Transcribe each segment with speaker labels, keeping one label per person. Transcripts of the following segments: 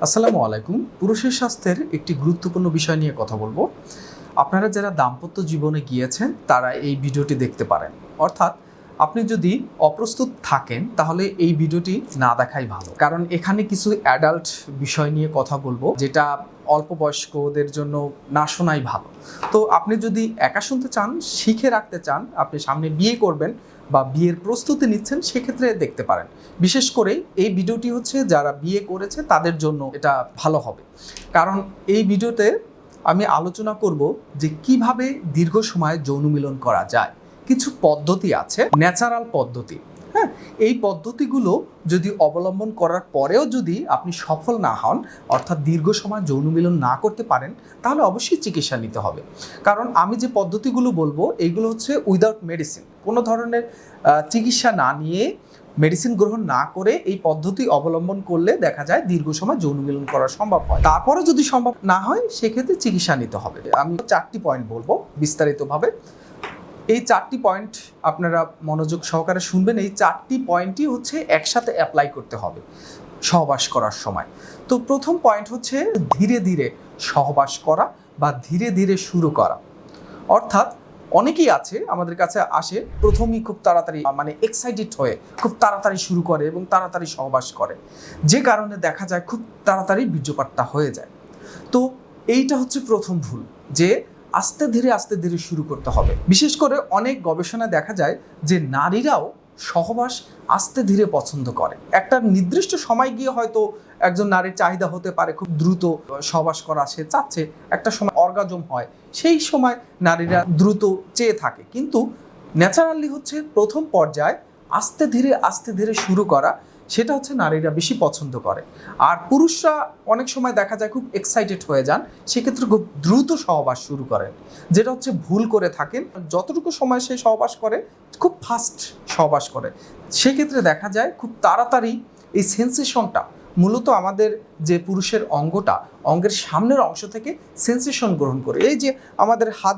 Speaker 1: আসসালামু আলাইকুম। পুরুষের স্বাস্থ্যের একটি গুরুত্বপূর্ণ বিষয় নিয়ে কথা বলবো। আপনারা যারা দাম্পত্য জীবনে গিয়েছেন তারা এই ভিডিওটি দেখতে পারেন। অর্থাৎ আপনি যদি অপ্রস্তুত থাকেন তাহলে এই ভিডিওটি না দেখাই ভালো, কারণ এখানে কিছু অ্যাডাল্ট বিষয় নিয়ে কথা বলবো যেটা অল্প বয়স্কদের জন্য না শোনাই ভালো। তো আপনি যদি একা শুনতে চান, শিখে রাখতে চান, আপনি সামনে বিয়ে করবেন বা বিয়ের প্রস্তুতি নিচ্ছেন, সেক্ষেত্রে দেখতে পারেন। বিশেষ করে এই ভিডিওটি হচ্ছে যারা বিয়ে করেছে তাদের জন্য এটা ভালো হবে, কারণ এই ভিডিওতে আমি আলোচনা করব যে কিভাবে দীর্ঘ সময় যৌন মিলন করা যায়। কিছু পদ্ধতি আছে, ন্যাচারাল পদ্ধতি। হ্যাঁ, এই পদ্ধতিগুলো যদি অবলম্বন করার পরেও যদি আপনি সফল না হন, অর্থাৎ দীর্ঘ সময় যৌন মিলন না করতে পারেন, তাহলে অবশ্যই চিকিৎসা নিতে হবে। কারণ আমি যে পদ্ধতিগুলো বলবো এইগুলো হচ্ছে উইদাউট মেডিসিন, কোনো ধরনের চিকিৎসা না নিয়ে, মেডিসিন গ্রহণ না করে এই পদ্ধতি অবলম্বন করলে দেখা যায় দীর্ঘ সময় যৌন মিলন করা সম্ভব হয়। তারপরে যদি সম্ভব না হয় সেক্ষেত্রে চিকিৎসা নিতে হবে। আমি 4টি পয়েন্ট বলবো বিস্তারিতভাবে। এই 4টি পয়েন্ট আপনারা মনোযোগ সহকারে শুনবেন। এই 4টি পয়েন্টই হচ্ছে একসাথে অ্যাপ্লাই করতে হবে সহবাস করার সময়। তো প্রথম পয়েন্ট হচ্ছে ধীরে ধীরে সহবাস করা বা ধীরে ধীরে শুরু করা। অর্থাৎ অনেকেই আছে আমাদের কাছে আসে, প্রথমেই খুব তাড়াতাড়ি এক্সাইটেড হয়ে খুব তাড়াতাড়ি শুরু করে এবং তাড়াতাড়ি সহবাস করে, যে কারণে দেখা যায় খুব তাড়াতাড়ি বীর্যপাতটা হয়ে যায়। তো এইটা হচ্ছে প্রথম ভুল, যে আস্তে ধীরে শুরু করতে হবে। বিশেষ করে অনেক গবেষণায় দেখা যায় যে নারীরাও সহবাস আস্তে ধীরে পছন্দ করে। একটা নির্দিষ্ট সময় গিয়ে হয়তো একজন নারীর চাহিদা হতে পারে খুব দ্রুত সহবাস করা, সে চাচ্ছে, একটা সময় অর্গাজম হয়, সেই সময় নারীরা দ্রুত চেয়ে থাকে। কিন্তু ন্যাচারালি হচ্ছে প্রথম পর্যায়ে আস্তে ধীরে শুরু করা, সেটা হচ্ছে নারীরা বেশি পছন্দ করে। আর পুরুষরা অনেক সময় দেখা যায় খুব এক্সাইটেড হয়ে যান, সেক্ষেত্রে খুব দ্রুত সহবাস শুরু করেন, যেটা হচ্ছে ভুল করে থাকেন। যতটুকু সময় সে সহবাস করে খুব ফাস্ট সহবাস করে, সেক্ষেত্রে দেখা যায় খুব তাড়াতাড়ি এই সেন্সেশনটা, মূলত আমাদের যে পুরুষের অঙ্গের সামনের অংশ থেকে সেন্সেশন গ্রহণ করে, এই যে আমাদের হাত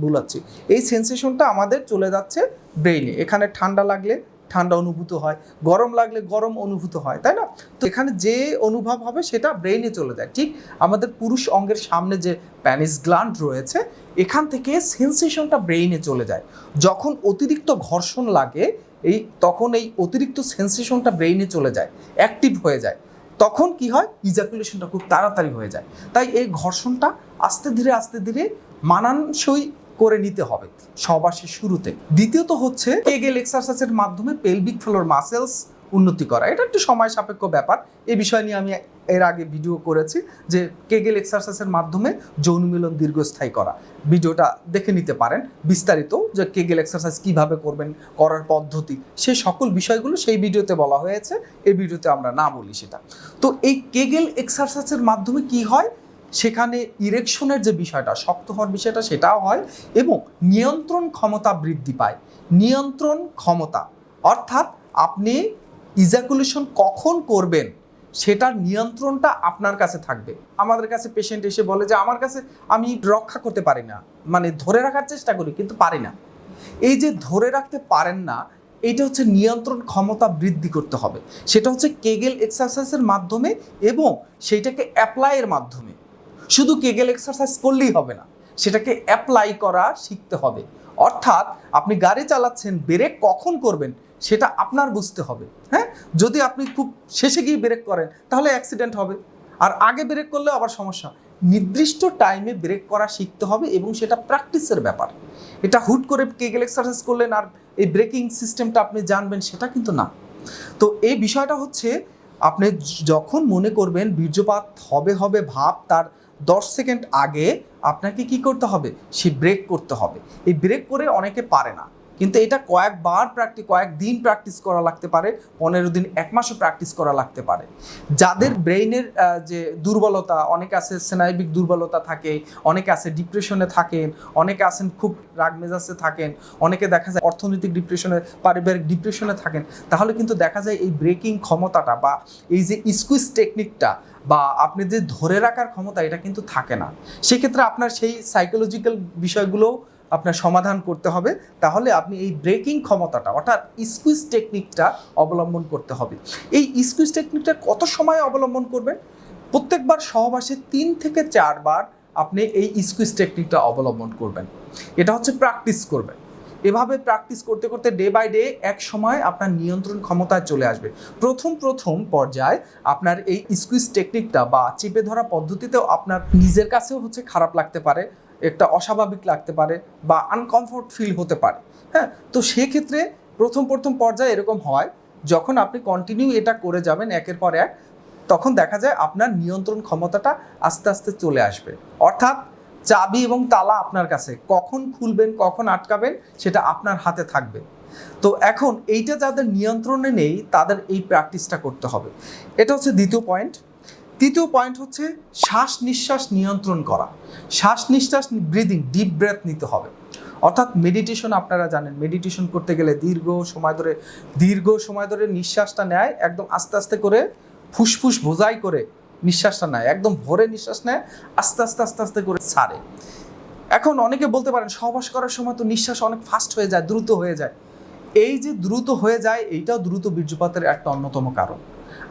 Speaker 1: বুলাচ্ছি, এই সেন্সেশনটা আমাদের চলে যাচ্ছে ব্রেইনে। এখানে ঠান্ডা লাগলে ঠান্ডা অনুভূত হয়, গরম লাগলে গরম অনুভূত হয়, তাই না? তো এখানে যে অনুভব হবে সেটা ব্রেইনে চলে যায়। ঠিক আমাদের পুরুষ অঙ্গের সামনে যে প্যানিস গ্ল্যান্ড রয়েছে, এখান থেকে সেন্সেশনটা ব্রেইনে চলে যায়। যখন অতিরিক্ত ঘর্ষণ লাগে তখন এই অতিরিক্ত সেন্সেশনটা ব্রেইনে চলে যায়, অ্যাক্টিভ হয়ে যায়। তখন কি হয়, ইজাকুলেশনটা খুব তাড়াতাড়ি হয়ে যায়। তাই এই ঘর্ষণটা আস্তে ধীরে মানানসই করে নিতে হবে সহবাসের শুরুতে। দ্বিতীয়ত হচ্ছে কেগেল এক্সারসাইজের মাধ্যমে পেলভিক ফ্লোর মাসেলস উন্নতি করা। এটা একটু সময় সাপেক্ষ ব্যাপার। এই বিষয় নিয়ে আমি এর আগে ভিডিও করেছি যে কেগেল এক্সারসাইজের মাধ্যমে যৌন মিলন দীর্ঘস্থায়ী করা, ভিডিওটা দেখে নিতে পারেন বিস্তারিত, যে কেগেল এক্সারসাইজ কিভাবে করবেন, করার পদ্ধতি, সেই সকল বিষয়গুলো সেই ভিডিওতে বলা হয়েছে। এই ভিডিওতে আমরা না বলি সেটা। তো এই কেগেল এক্সারসাইজের মাধ্যমে কি হয়, সেখানে ইরেকশনের যে বিষয়টা, শক্ত হওয়ার বিষয়টা, সেটাও হয় এবং নিয়ন্ত্রণ ক্ষমতা বৃদ্ধি পায়। নিয়ন্ত্রণ ক্ষমতা অর্থাৎ আপনি ইজাকুলেশন কখন করবেন সেটার নিয়ন্ত্রণটা আপনার কাছে থাকবে। আমাদের কাছে পেশেন্ট এসে বলে যে আমার কাছে আমি রক্ষা করতে পারি না, ধরে রাখার চেষ্টা করি কিন্তু পারি না। এই যে ধরে রাখতে পারেন না, এইটা হচ্ছে নিয়ন্ত্রণ ক্ষমতা বৃদ্ধি করতে হবে। সেটা হচ্ছে কেগেল এক্সারসাইজের মাধ্যমে এবং সেইটাকে অ্যাপ্লাইয়ের মাধ্যমে। শুধু কেগেল এক্সারসাইজ করলেই হবে না, সেটাকে অ্যাপ্লাই করা শিখতে হবে। অর্থাৎ আপনি গাড়ি চালাচ্ছেন, ব্রেক কখন করবেন সেটা আপনার বুঝতে হবে। হ্যাঁ, যদি আপনি খুব শেষে গিয়ে ব্রেক করেন তাহলে অ্যাক্সিডেন্ট হবে, আর আগে ব্রেক করলে আবার সমস্যা। নির্দিষ্ট টাইমে ব্রেক করা শিখতে হবে এবং সেটা প্র্যাকটিসের ব্যাপার। এটা হুট করে কেগেল এক্সারসাইজ করলেন আর এই ব্রেকিং সিস্টেমটা আপনি জানবেন সেটা কিন্তু না। তো এই বিষয়টা হচ্ছে, আপনি যখন মনে করবেন বীর্যপাত হবে ভাব, তার 10 সেকেন্ড আগে আপনাকে কি করতে হবে, সে ব্রেক করতে হবে। এই ব্রেক করে অনেকে পারে না, কিন্তু এটা কয়েকদিন প্র্যাকটিস করা লাগতে পারে, 15 দিন, 1 মাসও প্র্যাকটিস করা লাগতে পারে। যাদের ব্রেইনের যে দুর্বলতা, অনেকে আছে স্নায়বিক দুর্বলতা থাকে, অনেকে আছে ডিপ্রেশনে থাকেন, অনেকে আছেন খুব রাগ মেজাজে থাকেন, অনেকে দেখা যায় অর্থনৈতিক ডিপ্রেশনে, পারিবারিক ডিপ্রেশনে থাকেন, তাহলে কিন্তু দেখা যায় এই ব্রেকিং ক্ষমতাটা বা এই যে স্কুইজ টেকনিকটা বা আপনি যে ধরে রাখার ক্ষমতা, এটা কিন্তু থাকে না। সেক্ষেত্রে আপনার সেই সাইকোলজিক্যাল বিষয়গুলো আপনার সমাধান করতে হবে। তাহলে আপনি এই ব্রেকিং ক্ষমতাটা অর্থাৎ স্কুইজ টেকনিকটা অবলম্বন করতে হবে। এই স্কুইজ টেকনিকটা কত সময় অবলম্বন করবেন, প্রত্যেকবার সহবাসে 3 থেকে 4 বার আপনি এই স্কুইজ টেকনিকটা অবলম্বন করবেন। এটা হচ্ছে প্র্যাকটিস করবেন। এভাবে প্র্যাকটিস করতে করতে ডে বাই ডে এক সময় আপনার নিয়ন্ত্রণ ক্ষমতায় চলে আসবে। প্রথম পর্যায়ে আপনার এই স্কুইজ টেকনিকটা বা চিপে ধরা পদ্ধতিতেও আপনার নিজের কাছেও হচ্ছে খারাপ লাগতে পারে, একটা অস্বাভাবিক লাগতে পারে বা আনকমফোর্ট ফিল হতে পারে। হ্যাঁ, তো সেক্ষেত্রে প্রথম পর্যায়ে এরকম হয়। যখন আপনি কন্টিনিউ এটা করে যাবেন একের পর এক, তখন দেখা যায় আপনার নিয়ন্ত্রণ ক্ষমতাটা আস্তে আস্তে চলে আসবে। অর্থাৎ চাবি এবং তালা আপনার কাছে, কখন খুলবেন কখন আটকাবেন সেটা আপনার হাতে থাকবে। তো এখন এইটা যাদের নিয়ন্ত্রণে নেই তাদের এই প্র্যাকটিসটা করতে হবে। এটা হচ্ছে দ্বিতীয় পয়েন্ট। তৃতীয় পয়েন্ট হচ্ছে শ্বাস নিঃশ্বাস নিয়ন্ত্রণ করা। শ্বাস নিঃশ্বাস ব্রিদিং, ডিপ ব্রেথ নিতে হবে। অর্থাৎ মেডিটেশন আপনারা জানেন, মেডিটেশন করতে গেলে দীর্ঘ সময় ধরে নিঃশ্বাসটা নেয়, একদম আস্তে আস্তে করে ফুসফুস বোঝাই করে নিঃশ্বাসটা নেয়, একদম ভরে নিঃশ্বাস নেয়, আস্তে আস্তে করে ছাড়ে। এখন অনেকে বলতে পারেন সহবাস করার সময় তো নিঃশ্বাস অনেক ফাস্ট হয়ে যায়, দ্রুত হয়ে যায়। এই যে দ্রুত হয়ে যায় এইটাও দ্রুত বীর্যপাতের একটা অন্যতম কারণ।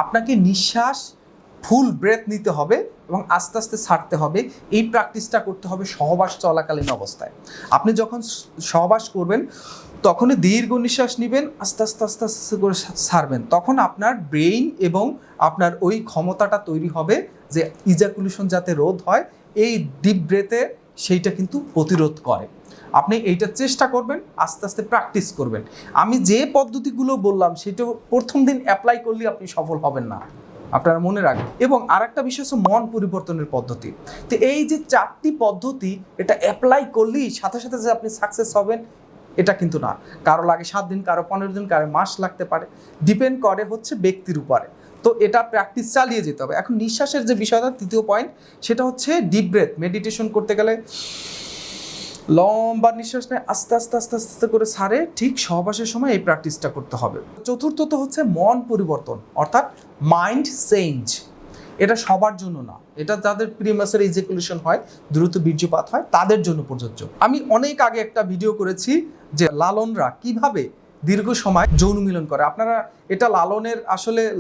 Speaker 1: আপনাকে নিঃশ্বাস ফুল ব্রেথ নিতে হবে এবং আস্তে আস্তে ছাড়তে হবে। এই প্র্যাকটিসটা করতে হবে সহবাস চলাকালীন অবস্থায়। আপনি যখন সহবাস করবেন তখনই দীর্ঘ নিঃশ্বাস নেবেন, আস্তে আস্তে করে ছাড়বেন। তখন আপনার ব্রেইন এবং আপনার ওই ক্ষমতাটা তৈরি হবে যে ইজাকুলেশন যাতে রোধ হয়, এই ডিপ ব্রেথে সেইটা কিন্তু প্রতিরোধ করে। আপনি এইটা চেষ্টা করবেন, আস্তে আস্তে প্র্যাকটিস করবেন। আমি যে পদ্ধতিগুলো বললাম সেটা প্রথম দিন অ্যাপ্লাই করলে আপনি সফল হবেন না, আপনারা মনে রাখবেন। এবং আরেকটা বিষয় হচ্ছে মন পরিবর্তনের পদ্ধতি। তো এই যে 4টি পদ্ধতি, এটা অ্যাপ্লাই করলেই সাথে সাথে যে আপনি সাকসেস হবেন এটা কিন্তু না। কারো লাগে 7 দিন, কারো 15 দিন, কারো মাস লাগতে পারে, ডিপেন্ড করে হচ্ছে ব্যক্তির উপরে। তো এটা প্র্যাকটিস চালিয়ে যেতে হবে। এখন নিঃশ্বাসের যে বিষয়টা, তৃতীয় পয়েন্ট, সেটা হচ্ছে ডিপ ব্রেথ। মেডিটেশন করতে গেলে লম্বা নিঃশ্বাস নেয়, আস্তে আস্তে করে ছাড়ে, ঠিক সহবাসের সময় এই প্র্যাকটিসটা করতে হবে। চতুর্থত হচ্ছে মন পরিবর্তন, অর্থাৎ মাইন্ড চেঞ্জ। এটা সবার জন্য না, এটা যাদের প্রিম্যাচার ইজাকুলেশন হয়, দ্রুত বীর্যপাত হয়, তাদের জন্য প্রযোজ্য। আমি অনেক আগে একটা ভিডিও করেছি যে লালনরা কিভাবে দীর্ঘ সময় যৌন মিলন করে। আপনারা এটা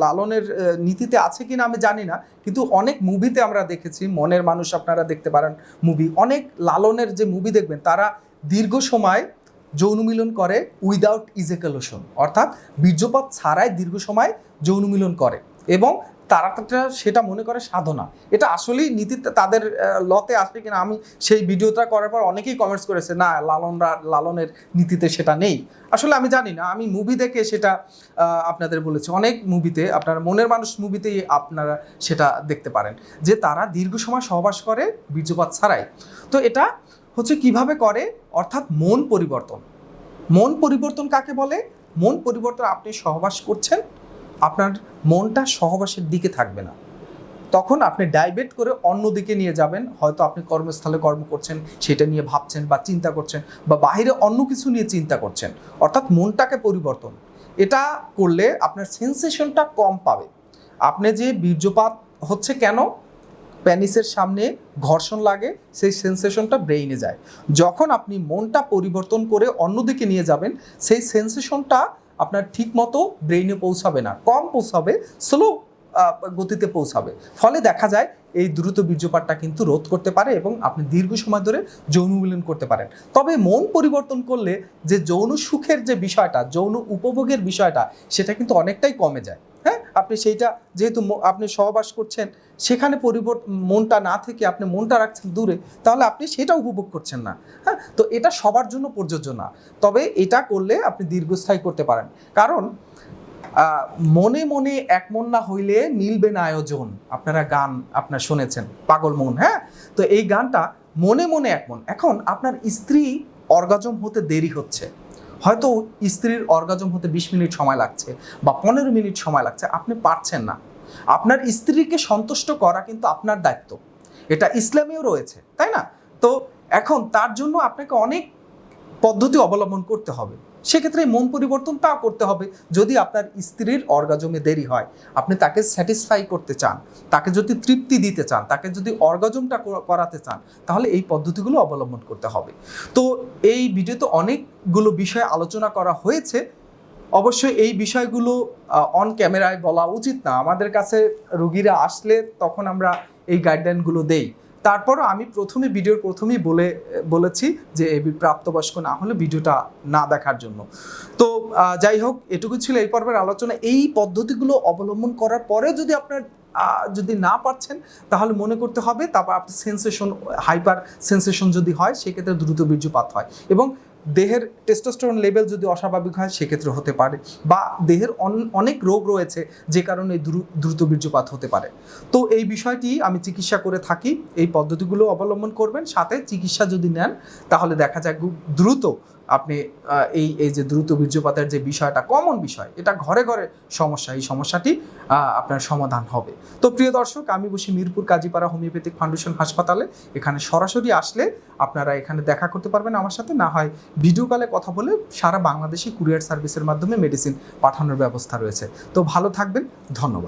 Speaker 1: লালনের নীতিতে আছে কিনা আমি জানি না, কিন্তু অনেক মুভিতে আমরা দেখেছি, মনের মানুষ আপনারা দেখতে পারেন মুভি, অনেক লালনের যে মুভি দেখবেন তারা দীর্ঘ সময় যৌন মিলন করে উইদাউট ইজাকুলেশন, অর্থাৎ বীর্যপাত ছাড়াই দীর্ঘ সময় যৌন মিলন করে এবং তারা সেটা মনে করে সাধনা। এটা আসলেই নীতিতে তাদের লতে আসে কিনা, আমি সেই ভিডিওটা করার পর অনেকেই কমেন্টস করেছে না লালনের নীতিতে সেটা নেই। আসলে আমি জানি না, আমি মুভি দেখে সেটা আপনাদের বলেছি। অনেক মুভিতে, আপনার মনের মানুষ মুভিতেই আপনারা সেটা দেখতে পারেন যে তারা দীর্ঘ সময় সহবাস করে বীর্যপাত ছাড়াই। তো এটা হচ্ছে কিভাবে করে, অর্থাৎ মন পরিবর্তন। মন পরিবর্তন কাকে বলে? মন পরিবর্তন, আপনি সহবাস করছেন, আপনার মনটা সহবাসের দিকে থাকবে না, তখন আপনি ডাইভার্ট করে অন্য দিকে নিয়ে যাবেন। হয়তো আপনি কর্মস্থলে কর্ম করছেন, সেটা নিয়ে ভাবছেন বা চিন্তা করছেন, বা বাইরে অন্য কিছু নিয়ে চিন্তা করছেন, অর্থাৎ মনটাকে পরিবর্তন। এটা করলে আপনার সেন্সেশনটা কম পাবে। আপনি যে বীর্যপাত হচ্ছে কেন, প্যানিসের সামনে ঘর্ষণ লাগে, সেই সেন্সেশনটা ব্রেইনে যায়। যখন আপনি মনটা পরিবর্তন করে অন্যদিকে নিয়ে যাবেন, সেই সেন্সেশনটা আপনার ঠিক মতো ব্রেইনে পৌঁছাবে না, কম পৌঁছাবে, স্লো গতিতে পৌঁছাবে। ফলে দেখা যায় এই দ্রুত বীর্যপাতটা কিন্তু রোধ করতে পারে এবং আপনি দীর্ঘ সময় ধরে যৌন মিলন করতে পারেন। তবে মন পরিবর্তন করলে যে যৌন সুখের যে বিষয়টা, যৌন উপভোগের বিষয়টা, সেটা কিন্তু অনেকটাই কমে যায়। হ্যাঁ, আপনি সেইটা যেহেতু আপনি সহবাস করছেন, সেখানে মনটা না থেকে আপনি মনটা রাখছেন দূরে, তাহলে আপনি সেটা উপভোগ করছেন না। হ্যাঁ, তো এটা সবার জন্য প্রযোজ্য না, তবে এটা করলে আপনি দীর্ঘস্থায়ী করতে পারেন। কারণ মনে মনে এক মন না হইলে মিলবে না আয়োজন, আপনারা গান আপনার শুনেছেন, পাগল মন। হ্যাঁ, তো এই গানটা মনে মনে এক মন। এখন আপনার স্ত্রী অর্গাজম হতে দেরি হচ্ছে, হয়তো স্ত্রীর অর্গাজম হতে 20 মিনিট সময় লাগছে বা 15 মিনিট সময় লাগছে, আপনি পারছেন না। আপনার স্ত্রীকে সন্তুষ্ট করা কিন্তু আপনার দায়িত্ব, এটা ইসলামেও রয়েছে, তাই না? তো এখন তার জন্য আপনাকে অনেক পদ্ধতি অবলম্বন করতে হবে। সেক্ষেত্রে মন পরিবর্তনটাও করতে হবে। যদি আপনার স্ত্রীর অর্গাজমে দেরি হয়, আপনি তাকে স্যাটিসফাই করতে চান, তাকে যদি তৃপ্তি দিতে চান, তাকে যদি অর্গাজমটা করাতে চান, তাহলে এই পদ্ধতিগুলো অবলম্বন করতে হবে। তো এই ভিডিওতে অনেকগুলো বিষয় আলোচনা করা হয়েছে। অবশ্যই এই বিষয়গুলো অন ক্যামেরায় বলা উচিত না। আমাদের কাছে রোগীরা আসলে তখন আমরা এই গাইডলাইনগুলো দেই। তারপরও আমি ভিডিওর প্রথমেই বলেছি যে এই প্রাপ্তবয়স্ক না হলে ভিডিওটা না দেখার জন্য। তো যাই হোক, এটুকু ছিল এই পর্বের আলোচনা। এই পদ্ধতিগুলো অবলম্বন করার পরেও যদি আপনার যদি না পারছেন, তাহলে মনে করতে হবে, তারপর আপনার হাইপার সেন্সেশন যদি হয়, সেক্ষেত্রে দ্রুত বীর্যপাত হয়। এবং দেহের টেস্টোস্টেরন লেভেল যদি অস্বাভাবিক হয়, সেক্ষেত্রে হতে পারে। বা দেহের অনেক রোগ রয়েছে যে কারণে দ্রুত বীর্যপাত হতে পারে। তো এই বিষয়টি আমি চিকিৎসা করে থাকি। এই পদ্ধতিগুলো অবলম্বন করবেন, সাথে চিকিৎসা যদি নেন তাহলে দেখা যায় খুব দ্রুত আপনি এই যে দ্রুত বীর্যপাতের যে বিষয়টা, কমন বিষয়, এটা ঘরে ঘরে সমস্যা, এই সমস্যাটি আপনার সমাধান হবে। তো প্রিয় দর্শক, আমি বসি মিরপুর কাজীপাড়া হোমিওপ্যাথিক ফাউন্ডেশন হাসপাতালে। এখানে সরাসরি আসলে আপনারা এখানে দেখা করতে পারবেন আমার সাথে, না হয় ভিডিও কলে কথা বলে সারা বাংলাদেশে কুরিয়ার সার্ভিসের মাধ্যমে মেডিসিন পাঠানোর ব্যবস্থা রয়েছে। তো ভালো থাকবেন, ধন্যবাদ।